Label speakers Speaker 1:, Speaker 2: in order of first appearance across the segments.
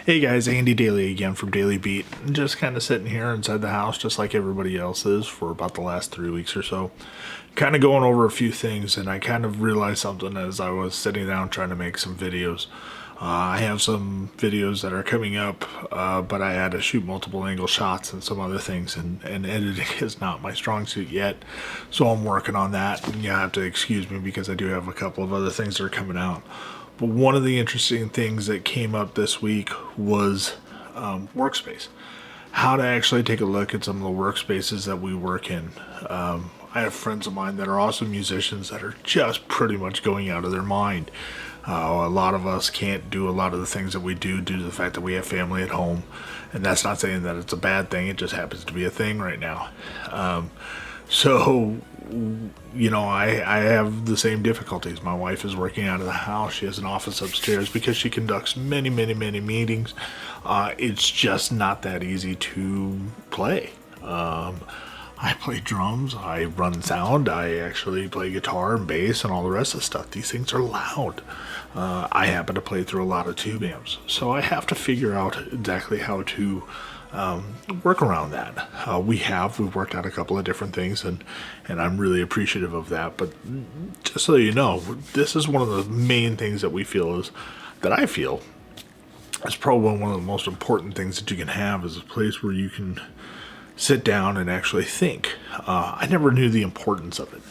Speaker 1: Hey guys, Andy Daly again from Daily Beat. Just kind of sitting here inside the house, just like everybody else is, for about the last 3 weeks or so. Kind of going over a few things, and I kind of realized something as I was sitting down trying to make some videos. I have some videos that are coming up, but I had to shoot multiple angle shots and some other things, and editing is not my strong suit yet. So I'm working on that, and you have to excuse me because I do have a couple of other things that are coming out. But one of the interesting things that came up this week was Workspace. How to actually take a look at some of the workspaces that we work in. I have friends of mine that are awesome musicians that are just pretty much going out of their mind. A lot of us can't do a lot of the things that we do due to the fact that we have family at home. And that's not saying that it's a bad thing, it just happens to be a thing right now. So, I have the same difficulties. My wife is working out of the house. She has an office upstairs because she conducts many, many, many meetings. It's just not that easy to play. I play drums, I run sound, I actually play guitar and bass and all the rest of the stuff. These things are loud. I happen to play through a lot of tube amps. So I have to figure out exactly how to work around that. We've worked out a couple of different things, and I'm really appreciative of that. But just so you know, this is one of the main things that I feel is probably one of the most important things that you can have, is a place where you can sit down and actually think. I never knew the importance of it.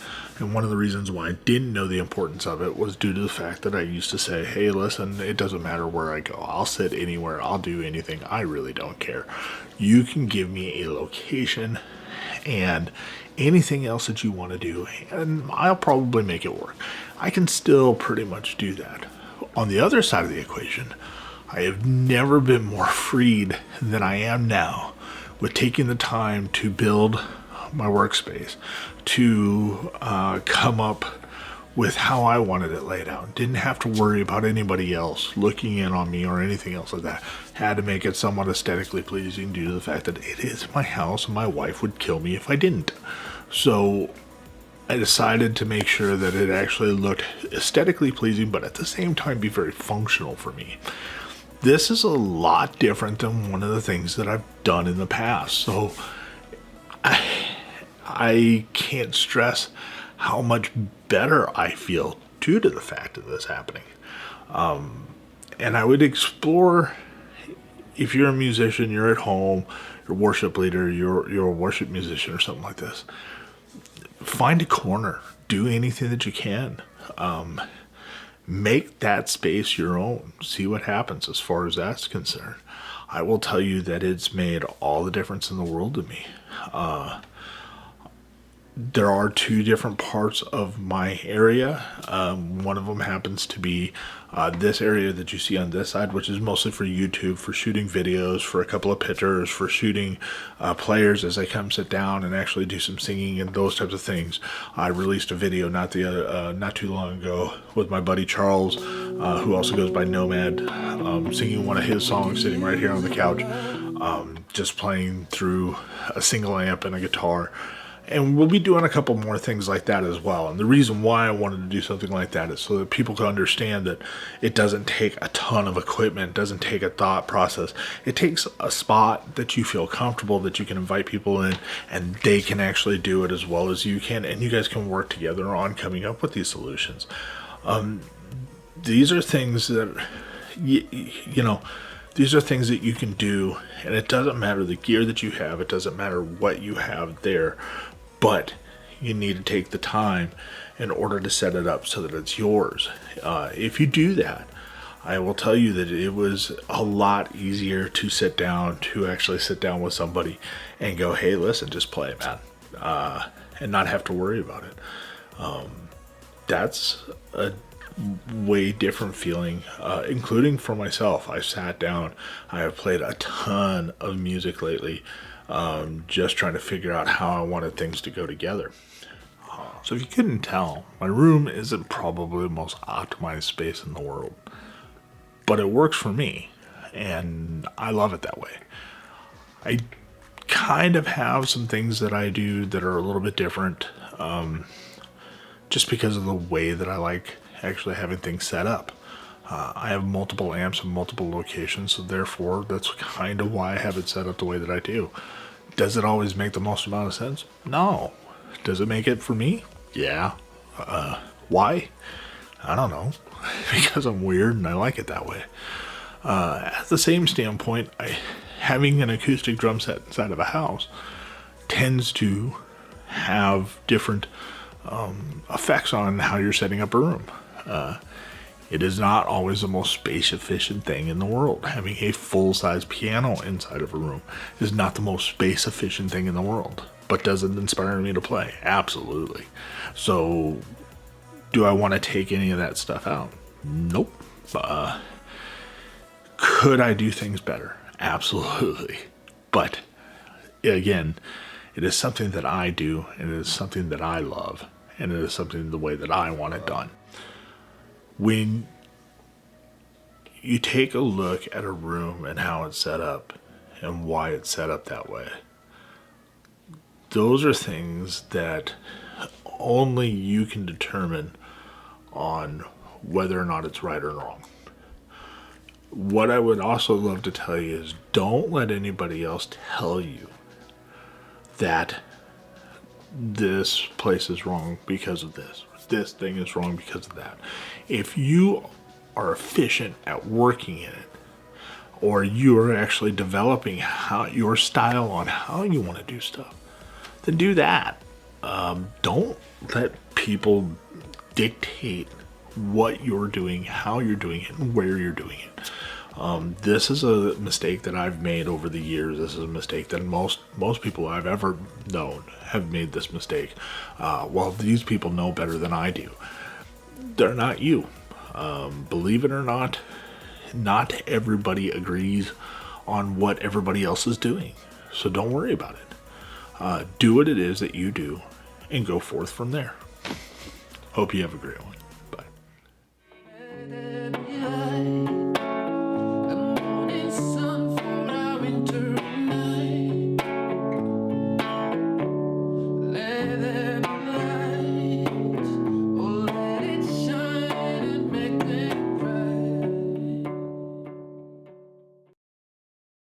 Speaker 1: And one of the reasons why I didn't know the importance of it was due to the fact that I used to say, hey, listen, it doesn't matter where I go. I'll sit anywhere. I'll do anything. I really don't care. You can give me a location and anything else that you want to do, and I'll probably make it work. I can still pretty much do that. On the other side of the equation, I have never been more freed than I am now with taking the time to build my workspace, to come up with how I wanted it laid out. Didn't have to worry about anybody else looking in on me or anything else like that. Had to make it somewhat aesthetically pleasing due to the fact that it is my house and my wife would kill me if I didn't. So I decided to make sure that it actually looked aesthetically pleasing, but at the same time be very functional for me. This is a lot different than one of the things that I've done in the past. So I can't stress how much better I feel due to the fact of this happening. And I would explore, if you're a musician, you're at home, you're a worship leader, you're a worship musician or something like this, find a corner, do anything that you can. Make that space your own. See what happens as far as that's concerned. I will tell you that it's made all the difference in the world to me. There are two different parts of my area. One of them happens to be this area that you see on this side, which is mostly for YouTube, for shooting videos, for a couple of pictures, for shooting players as they come sit down and actually do some singing and those types of things. I released a video not too long ago with my buddy Charles, who also goes by Nomad, singing one of his songs sitting right here on the couch, just playing through a single amp and a guitar. And we'll be doing a couple more things like that as well. And the reason why I wanted to do something like that is so that people can understand that it doesn't take a ton of equipment, it doesn't take a thought process. It takes a spot that you feel comfortable, that you can invite people in, and they can actually do it as well as you can. And you guys can work together on coming up with these solutions. These are things that, these are things that you can do, and it doesn't matter the gear that you have, it doesn't matter what you have there, but you need to take the time in order to set it up so that it's yours. If you do that, I will tell you that it was a lot easier to actually sit down with somebody and go, hey, listen, just play, man, and not have to worry about it. That's a way different feeling, including for myself. I sat down, I have played a ton of music lately, just trying to figure out how I wanted things to go together. So if you couldn't tell, my room isn't probably the most optimized space in the world, but it works for me, and I love it that way. I kind of have some things that I do that are a little bit different, just because of the way that I like actually having things set up. I have multiple amps in multiple locations, so therefore that's kind of why I have it set up the way that I do. Does it always make the most amount of sense? No. Does it make it for me? Yeah. Why? I don't know. Because I'm weird and I like it that way. At the same standpoint, having an acoustic drum set inside of a house tends to have different effects on how you're setting up a room. It is not always the most space efficient thing in the world. Having a full-size piano inside of a room is not the most space efficient thing in the world. But does it inspire me to play? Absolutely. So, do I want to take any of that stuff out? Nope. Could I do things better? Absolutely. But, again, it is something that I do, and it is something that I love, and it is something the way that I want it done. When you take a look at a room and how it's set up and why it's set up that way, those are things that only you can determine on whether or not it's right or wrong. What I would also love to tell you is don't let anybody else tell you that this place is wrong because of this thing is wrong because of that. If you are efficient at working in it, or you are actually developing your style on how you want to do stuff, then do that. Don't let people dictate what you're doing, how you're doing it, and where you're doing it. This is a mistake that I've made over the years. This is a mistake that most people I've ever known have made this mistake. Well, these people know better than I do. They're not you. Believe it or not everybody agrees on what everybody else is doing. So don't worry about it. Do what it is that you do and go forth from there. Hope you have a great one.